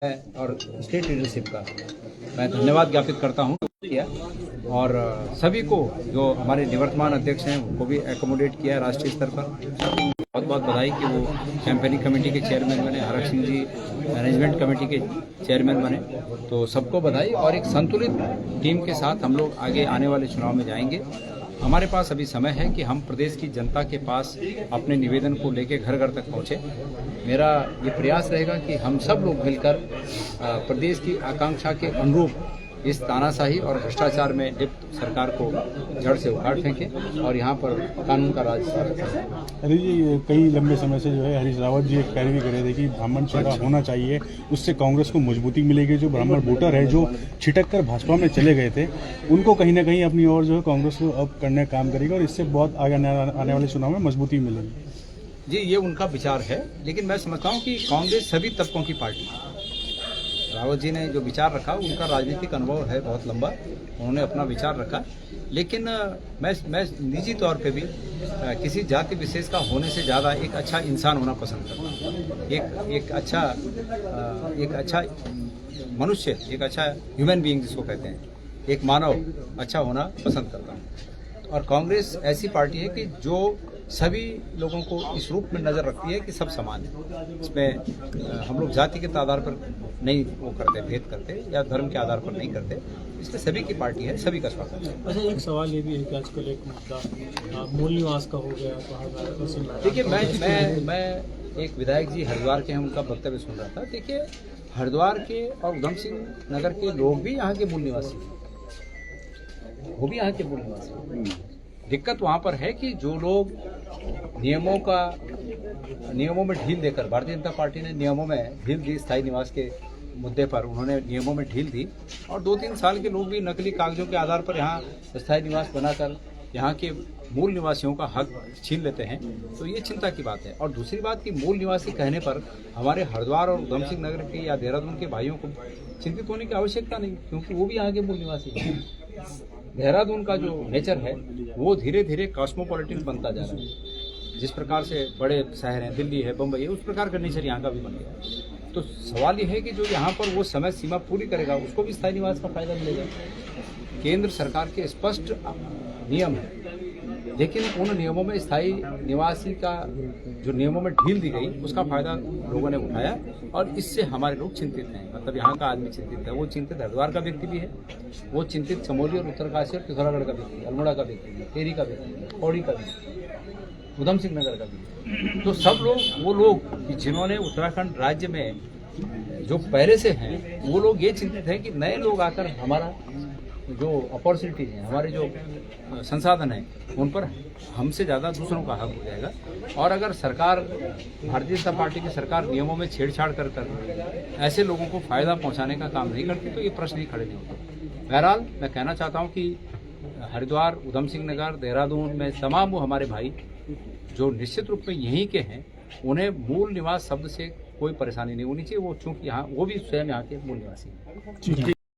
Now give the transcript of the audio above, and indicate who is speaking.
Speaker 1: और state leadership का मैं धन्यवाद ज्ञापित करता हूँ और सभी को जो हमारे निवर्तमान अध्यक्ष हैं उनको भी एकोमोडेट किया है राष्ट्रीय स्तर पर। बहुत बहुत बधाई कि वो कैंपेनिंग कमेटी के चेयरमैन बने, हरक सिंह जी मैनेजमेंट कमेटी के चेयरमैन बने, तो सबको बधाई। और एक संतुलित टीम के साथ हम लोग आगे आने वाले चुनाव में जाएंगे। हमारे पास अभी समय है कि हम प्रदेश की जनता के पास अपने निवेदन को लेकर घर घर तक पहुँचे। मेरा ये प्रयास रहेगा कि हम सब लोग मिलकर प्रदेश की आकांक्षा के अनुरूप इस तानाशाही और भ्रष्टाचार में लिप्त सरकार को जड़ से उखाड़ फेंकें और यहाँ पर कानून का राज स्थापित करें।
Speaker 2: अरे जी, कई लंबे समय से जो है हरीश रावत जी एक पैरवी कर रहे थे कि ब्राह्मण चेहरा होना चाहिए, उससे कांग्रेस को मजबूती मिलेगी। जो ब्राह्मण वोटर है जो छिटक कर भाजपा में चले गए थे, उनको कहीं ना कहीं अपनी ओर जो है कांग्रेस को अब करने का काम करेगा और इससे बहुत आगे आने वाले चुनाव में मजबूती मिलेगी।
Speaker 1: जी, ये उनका विचार है, लेकिन मैं समझता हूँ कि कांग्रेस सभी तबकों की पार्टी है। रावत जी ने जो विचार रखा, उनका राजनीतिक अनुभव है बहुत लंबा, उन्होंने अपना विचार रखा, लेकिन मैं निजी तौर पे भी किसी जाति विशेष का होने से ज़्यादा एक अच्छा इंसान होना पसंद करता हूँ। एक अच्छा मनुष्य, एक अच्छा ह्यूमन बीइंग जिसको कहते हैं, एक मानव अच्छा होना पसंद करता हूँ। और कांग्रेस ऐसी पार्टी है कि जो सभी लोगों को इस रूप में नज़र रखती है कि सब समान है। इसमें हम लोग जाति के आधार पर नहीं वो करते, भेद करते या धर्म के आधार पर नहीं करते। इसलिए सभी की पार्टी है, सभी का स्वागत है।
Speaker 3: अच्छा, एक सवाल ये भी है कि आजकल एक मुद्दा मूल निवास का हो गया।
Speaker 1: देखिए, मैं एक विधायक जी हरिद्वार के हैं, उनका वक्तव्य सुन रहा था। देखिए, हरिद्वार के और उधम सिंह नगर के लोग भी यहाँ के मूल निवासी, वो भी यहाँ के मूल निवासी। दिक्कत वहाँ पर है कि जो लोग नियमों में ढील देकर, भारतीय जनता पार्टी ने नियमों में ढील दी, स्थायी निवास के मुद्दे पर उन्होंने नियमों में ढील दी और 2-3 साल के लोग भी नकली कागजों के आधार पर यहाँ स्थायी निवास बनाकर यहाँ के मूल निवासियों का हक छीन लेते हैं, तो ये चिंता की बात है। और दूसरी बात कि मूल निवासी कहने पर हमारे हरिद्वार और उधम सिंह नगर के या देहरादून के भाइयों को चिंतित होने की आवश्यकता नहीं, क्योंकि वो भी यहाँ के मूल निवासी हैं। देहरादून का जो नेचर है वो धीरे धीरे कॉस्मोपॉलिटन बनता जा रहा है। जिस प्रकार से बड़े शहर हैं, दिल्ली है, बम्बई है, उस प्रकार का नेचर यहाँ का भी बन गया। तो सवाल ये है कि जो यहाँ पर वो समय सीमा पूरी करेगा उसको भी स्थायी निवास का फायदा मिलेगा। केंद्र सरकार के स्पष्ट नियम है, लेकिन उन नियमों में स्थायी निवासी का जो नियमों में ढील दी गई उसका फायदा लोगों ने उठाया और इससे हमारे लोग चिंतित हैं। मतलब यहाँ का आदमी चिंतित है, वो चिंतित हरिद्वार का व्यक्ति भी है, वो चिंतित चमोली और उत्तरकाशी और पिथौरागढ़ का व्यक्ति, अल्मोड़ा का व्यक्ति है, टेरी का व्यक्ति है, पौड़ी का व्यक्ति, उधम सिंह नगर का भी। तो सब लोग वो लोग जिन्होंने उत्तराखंड राज्य में जो पहले से हैं, वो लोग ये चिंतित हैं कि नए लोग आकर हमारा जो अपॉर्चुनिटीज हैं, हमारे जो संसाधन हैं, उन पर हमसे ज़्यादा दूसरों का हक हो जाएगा। और अगर सरकार, भारतीय जनता पार्टी की सरकार नियमों में छेड़छाड़ कर ऐसे लोगों को फायदा पहुंचाने का काम नहीं करती, तो ये प्रश्न ही खड़े नहीं होते। बहरहाल मैं कहना चाहता हूं कि हरिद्वार, उधम सिंह नगर, देहरादून में तमाम वो हमारे भाई जो निश्चित रूप में यहीं के हैं, उन्हें मूल निवास शब्द से कोई परेशानी नहीं होनी चाहिए। वो चूँकि यहाँ वो भी स्वयं यहाँ के मूल निवासी हैं।